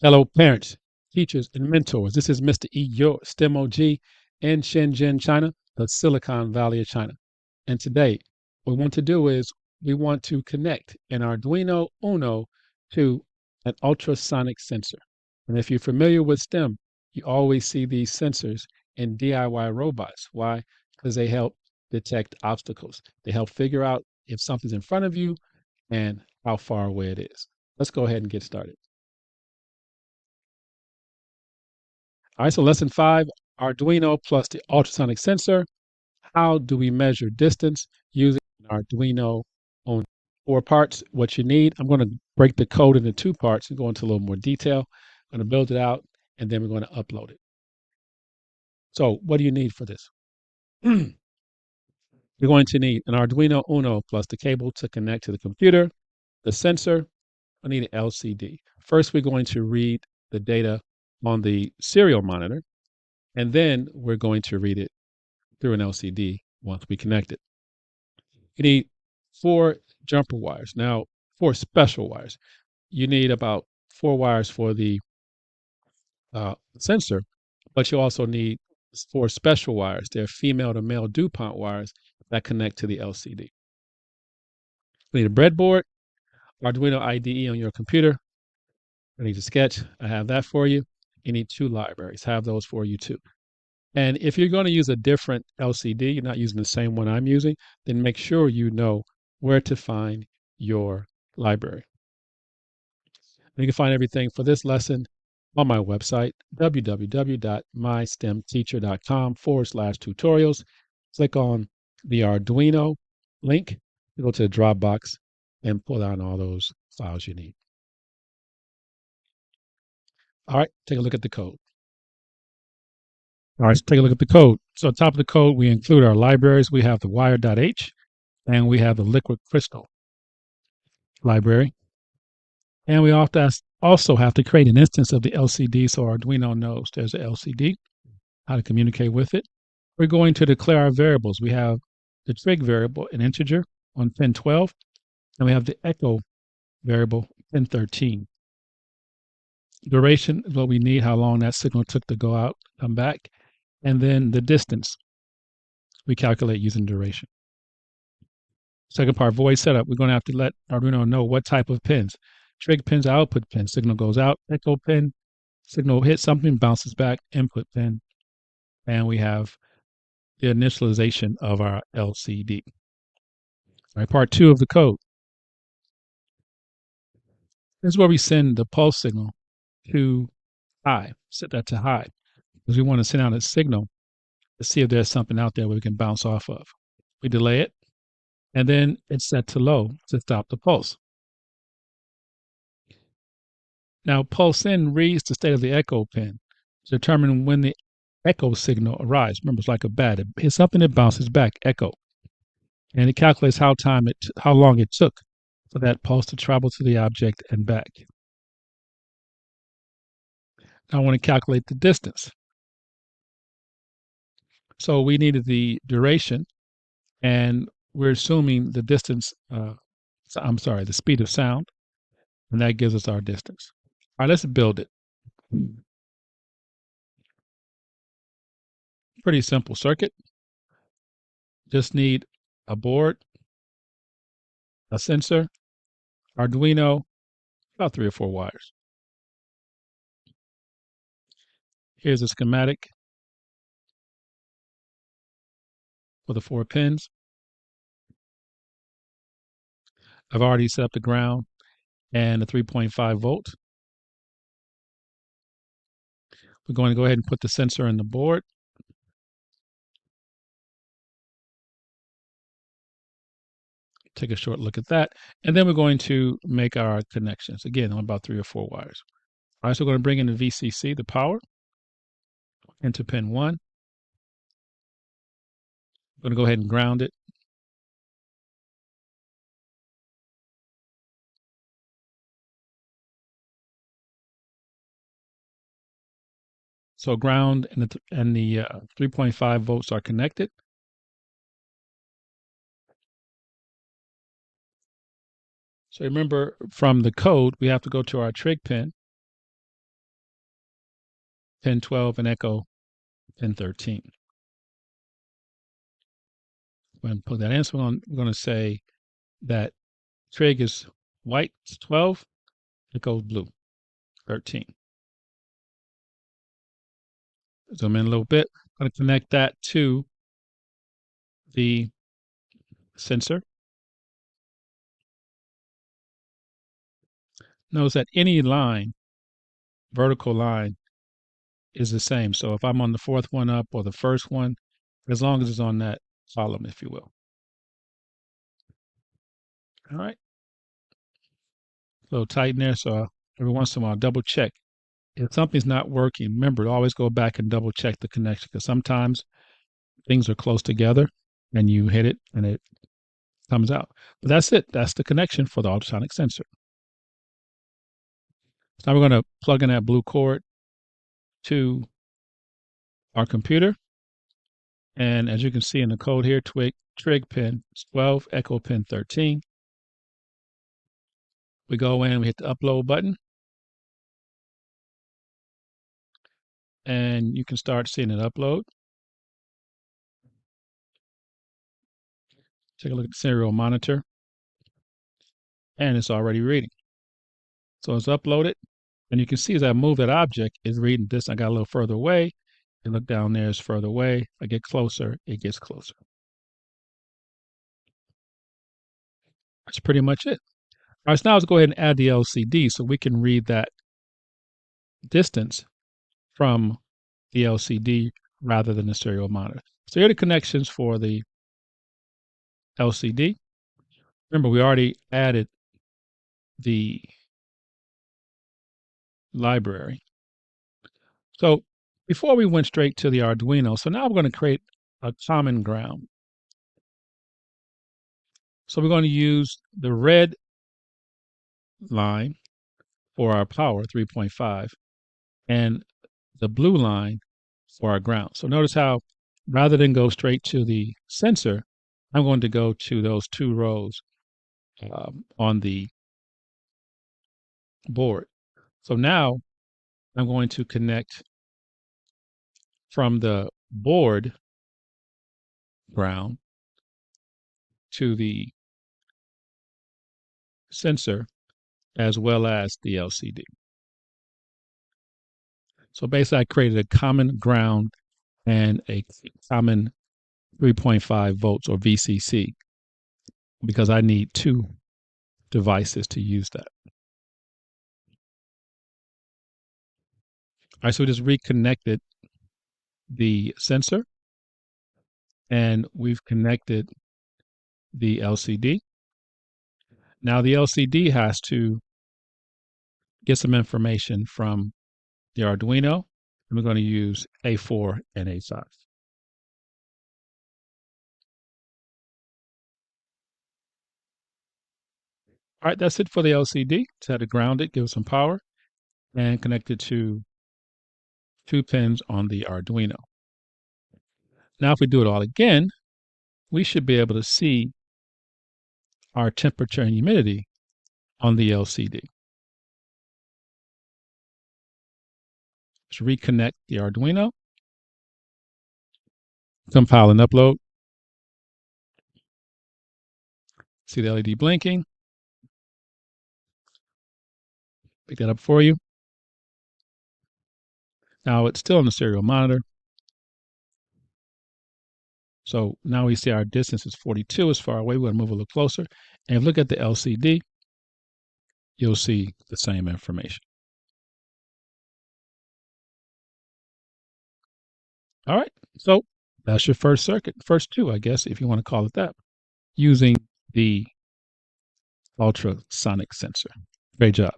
Hello, parents, teachers, and mentors. This is Mr. E, your STEM OG in Shenzhen, China, the Silicon Valley of China. And today, what we want to do is we want to connect an Arduino Uno to an ultrasonic sensor. And if you're familiar with STEM, you always see these sensors in DIY robots. Why? Because they help detect obstacles. They help figure out if something's in front of you and how far away it is. Let's go ahead and get started. All right, so lesson 5, Arduino plus the ultrasonic sensor. How do we measure distance using an Arduino on 4 parts? What you need, I'm going to break the code into 2 parts and go into a little more detail. I'm going to build it out, and then we're going to upload it. So what do you need for this? You're going to need an Arduino Uno plus the cable to connect to the computer, the sensor. I need an LCD. First, we're going to read the data on the serial monitor, and then we're going to read it through an LCD once we connect it. You need 4 jumper wires. Now, 4 special wires. You need about 4 wires for the sensor, but you also need 4 special wires. They're female to male DuPont wires that connect to the LCD. You need a breadboard, Arduino IDE on your computer. I need a sketch. I have that for you. You need 2 libraries. I have those for you too. And if you're going to use a different LCD, you're not using the same one I'm using, then make sure you know where to find your library. You can find everything for this lesson on my website, www.mystemteacher.com/tutorials. Click on the Arduino link, go to the Dropbox, and pull out all those files you need. All right, take a look at the code. All right, so take a look at the code. So at the top of the code, we include our libraries. We have the wire.h, and we have the liquid crystal library. And we also have to create an instance of the LCD so Arduino knows there's an LCD, how to communicate with it. We're going to declare our variables. We have the trig variable, an integer, on pin 12, and we have the echo variable, pin 13. Duration is what we need, how long that signal took to go out, come back. And then the distance, we calculate using duration. Second part, void setup. We're going to have to let Arduino know what type of pins. Trig pins, output pin. Signal goes out, echo pin. Signal hits something, bounces back, input pin. And we have the initialization of our LCD. All right, part 2 of the code. This is where we send the pulse signal to high, set that to high, because we want to send out a signal to see if there's something out there where we can bounce off of. We delay it, and then it's set to low to stop the pulse. Now, pulse in reads the state of the echo pin to determine when the echo signal arrives. Remember, it's like a bat. It hits something, it bounces back, echo. And it calculates how long it took for that pulse to travel to the object and back. Now I want to calculate the distance. So we needed the duration, and we're assuming the distance, the speed of sound, and that gives us our distance. All right, let's build it. Pretty simple circuit. Just need a board, a sensor, Arduino, about 3 or 4 wires. Here's a schematic for the 4 pins. I've already set up the ground and the 3.5 volt. We're going to go ahead and put the sensor in the board. Take a short look at that. And then we're going to make our connections. Again, on about 3 or 4 wires. All right, so we're going to bring in the VCC, the power, into pin 1. I'm going to go ahead and ground it. So ground and the 3.5 volts are connected. So remember, from the code, we have to go to our trig pin pin 12, and echo pin 13. Go ahead and plug that in. So we're going to say that trig is white, 12, echo blue, 13. Zoom in a little bit. I'm going to connect that to the sensor. Notice that any line, vertical line, is the same. So if I'm on the fourth one up or the first one, as long as it's on that column, if you will. All right. A little tight in there. So every once in a while, double check. If something's not working, remember, always go back and double check the connection, because sometimes things are close together and you hit it and it comes out. But that's it. That's the connection for the ultrasonic sensor. So now we're going to plug in that blue cord to our computer. And as you can see in the code here, trig pin 12, echo pin 13. We go in, we hit the upload button. And you can start seeing it upload. Take a look at the serial monitor. And it's already reading. So it's uploaded. And you can see as I move that object, it's reading this. I got a little further away. You look down there, it's further away. If I get closer, it gets closer. That's pretty much it. All right, so now let's go ahead and add the LCD so we can read that distance from the LCD rather than the serial monitor. So here are the connections for the LCD. Remember, we already added the library. So before we went straight to the Arduino, so now we're going to create a common ground. So we're going to use the red line for our power, 3.5, and the blue line for our ground. So notice how rather than go straight to the sensor, I'm going to go to those two rows on the board. So now I'm going to connect from the board ground to the sensor as well as the LCD. So basically I created a common ground and a common 3.5 volts or VCC because I need two devices to use that. All right, so we just reconnected the sensor and we've connected the LCD. Now the LCD has to get some information from the Arduino, and we're going to use A4 and A5. All right, that's it for the LCD. Just had to ground it, give it some power, and connect it to 2 pins on the Arduino. Now, if we do it all again, we should be able to see our temperature and humidity on the LCD. Let's reconnect the Arduino, compile and upload. See the LED blinking. Pick that up for you. Now it's still on the serial monitor. So now we see our distance is 42, is far away. We're going to move a little closer. And if you look at the LCD, you'll see the same information. All right, so that's your first circuit, first two, I guess, if you want to call it that, using the ultrasonic sensor. Great job.